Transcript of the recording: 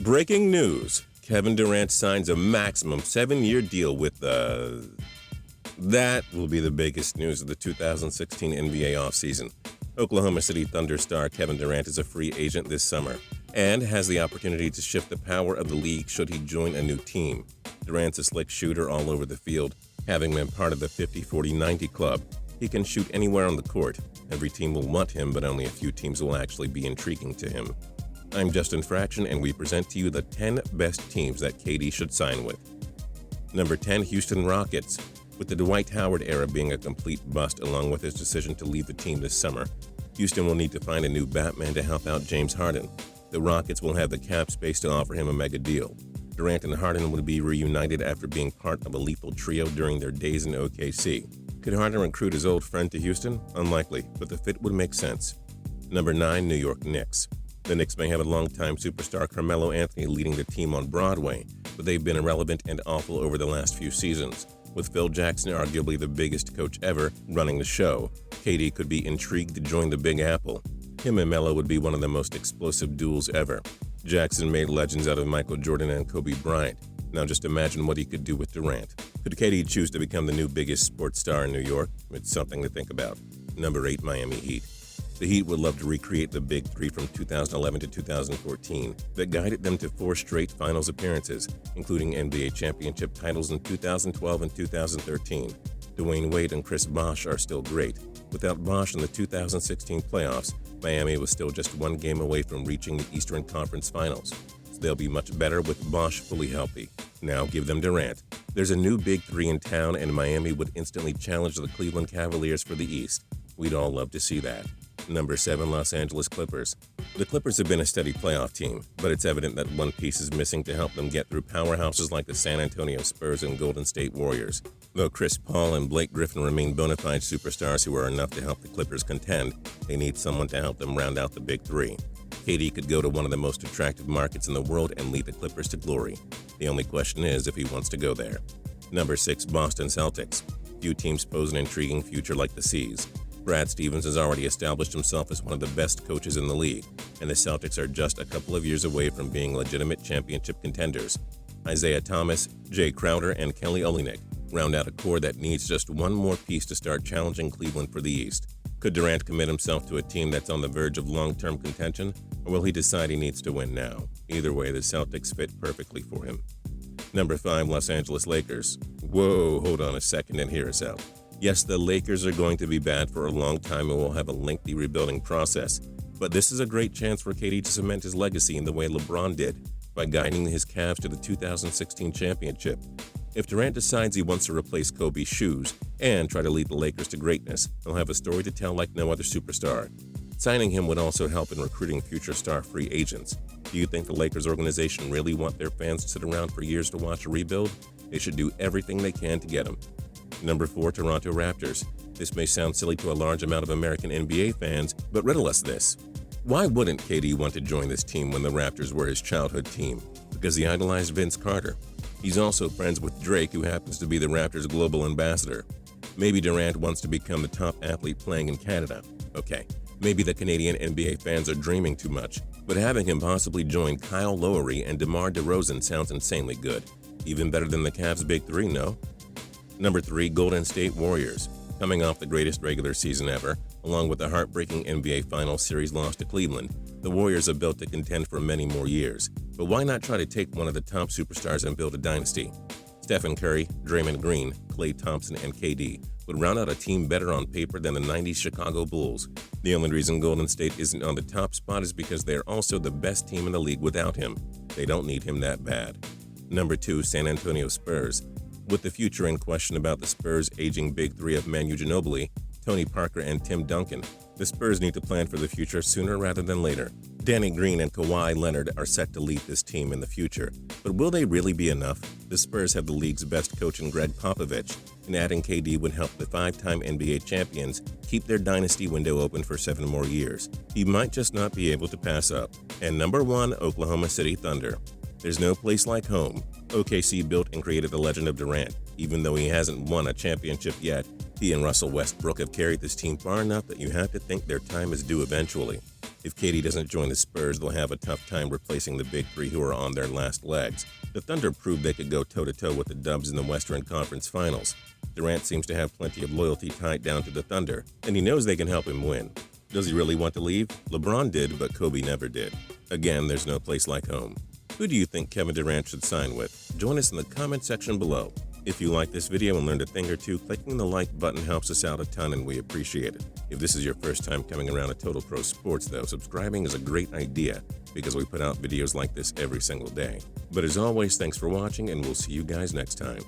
Breaking news. Kevin Durant signs a maximum 7-year deal with That will be the biggest news of the 2016 NBA offseason. Oklahoma City Thunder star Kevin Durant is a free agent this summer and has the opportunity to shift the power of the league should he join a new team. Durant's a slick shooter all over the field, having been part of the 50-40-90 club. He can shoot anywhere on the court. Every team will want him, but only a few teams will actually be intriguing to him. I'm Justin Fraction, and we present to you the 10 best teams that KD should sign with. Number 10, Houston Rockets. With the Dwight Howard era being a complete bust along with his decision to leave the team this summer, Houston will need to find a new Batman to help out James Harden. The Rockets will have the cap space to offer him a mega deal. Durant and Harden would be reunited after being part of a lethal trio during their days in OKC. Could Harden recruit his old friend to Houston? Unlikely, but the fit would make sense. Number 9, New York Knicks. The Knicks may have a longtime superstar Carmelo Anthony leading the team on Broadway, but they've been irrelevant and awful over the last few seasons. With Phil Jackson arguably the biggest coach ever running the show, KD could be intrigued to join the Big Apple. Him and Melo would be one of the most explosive duels ever. Jackson made legends out of Michael Jordan and Kobe Bryant. Now just imagine what he could do with Durant. Could KD choose to become the new biggest sports star in New York? It's something to think about. Number 8, Miami Heat. The Heat would love to recreate the Big Three from 2011 to 2014 that guided them to 4 straight finals appearances, including NBA championship titles in 2012 and 2013. Dwayne Wade and Chris Bosh are still great. Without Bosh in the 2016 playoffs, Miami was still just 1 game away from reaching the Eastern Conference Finals. So they'll be much better with Bosh fully healthy. Now give them Durant. There's a new Big Three in town, and Miami would instantly challenge the Cleveland Cavaliers for the East. We'd all love to see that. Number 7, Los Angeles Clippers. The Clippers have been a steady playoff team, but it's evident that one piece is missing to help them get through powerhouses like the San Antonio Spurs and Golden State Warriors. Though Chris Paul and Blake Griffin remain bona fide superstars who are enough to help the Clippers contend, they need someone to help them round out the Big Three. KD could go to one of the most attractive markets in the world and lead the Clippers to glory. The only question is if he wants to go there. Number 6, Boston Celtics. Few teams pose an intriguing future like the C's. Brad Stevens has already established himself as one of the best coaches in the league, and the Celtics are just a couple of years away from being legitimate championship contenders. Isaiah Thomas, Jay Crowder, and Kelly Olynyk round out a core that needs just one more piece to start challenging Cleveland for the East. Could Durant commit himself to a team that's on the verge of long-term contention, or will he decide he needs to win now? Either way, the Celtics fit perfectly for him. Number 5, Los Angeles Lakers. Whoa, hold on a second and hear us out. Yes, the Lakers are going to be bad for a long time and will have a lengthy rebuilding process, but this is a great chance for KD to cement his legacy in the way LeBron did, by guiding his Cavs to the 2016 championship. If Durant decides he wants to replace Kobe's shoes and try to lead the Lakers to greatness, he'll have a story to tell like no other superstar. Signing him would also help in recruiting future star free agents. Do you think the Lakers organization really want their fans to sit around for years to watch a rebuild? They should do everything they can to get him. Number 4, Toronto Raptors. This may sound silly to a large amount of American NBA fans, but riddle us this. Why wouldn't KD want to join this team when the Raptors were his childhood team? Because he idolized Vince Carter. He's also friends with Drake, who happens to be the Raptors' global ambassador. Maybe Durant wants to become the top athlete playing in Canada. Okay, maybe the Canadian NBA fans are dreaming too much, but having him possibly join Kyle Lowry and DeMar DeRozan sounds insanely good. Even better than the Cavs' Big Three, no? Number 3, Golden State Warriors. Coming off the greatest regular season ever, along with the heartbreaking NBA Finals series loss to Cleveland, the Warriors are built to contend for many more years. But why not try to take one of the top superstars and build a dynasty? Stephen Curry, Draymond Green, Klay Thompson, and KD would round out a team better on paper than the 90s Chicago Bulls. The only reason Golden State isn't on the top spot is because they are also the best team in the league without him. They don't need him that bad. Number 2, San Antonio Spurs. With the future in question about the Spurs' aging Big Three of Manu Ginobili, Tony Parker, and Tim Duncan, the Spurs need to plan for the future sooner rather than later. Danny Green and Kawhi Leonard are set to lead this team in the future, but will they really be enough? The Spurs have the league's best coach in Greg Popovich, and adding KD would help the 5-time NBA champions keep their dynasty window open for 7 more years. He might just not be able to pass up. And number 1, Oklahoma City Thunder. There's no place like home. OKC built and created the legend of Durant. Even though he hasn't won a championship yet, he and Russell Westbrook have carried this team far enough that you have to think their time is due eventually. If KD doesn't join the Spurs, they'll have a tough time replacing the big three who are on their last legs. The Thunder proved they could go toe-to-toe with the Dubs in the Western Conference Finals. Durant seems to have plenty of loyalty tied down to the Thunder, and he knows they can help him win. Does he really want to leave? LeBron did, but Kobe never did. Again, there's no place like home. Who do you think Kevin Durant should sign with? Join us in the comment section below. If you like this video and learned a thing or two, clicking the like button helps us out a ton and we appreciate it. If this is your first time coming around to Total Pro Sports though, subscribing is a great idea because we put out videos like this every single day. But as always, thanks for watching and we'll see you guys next time.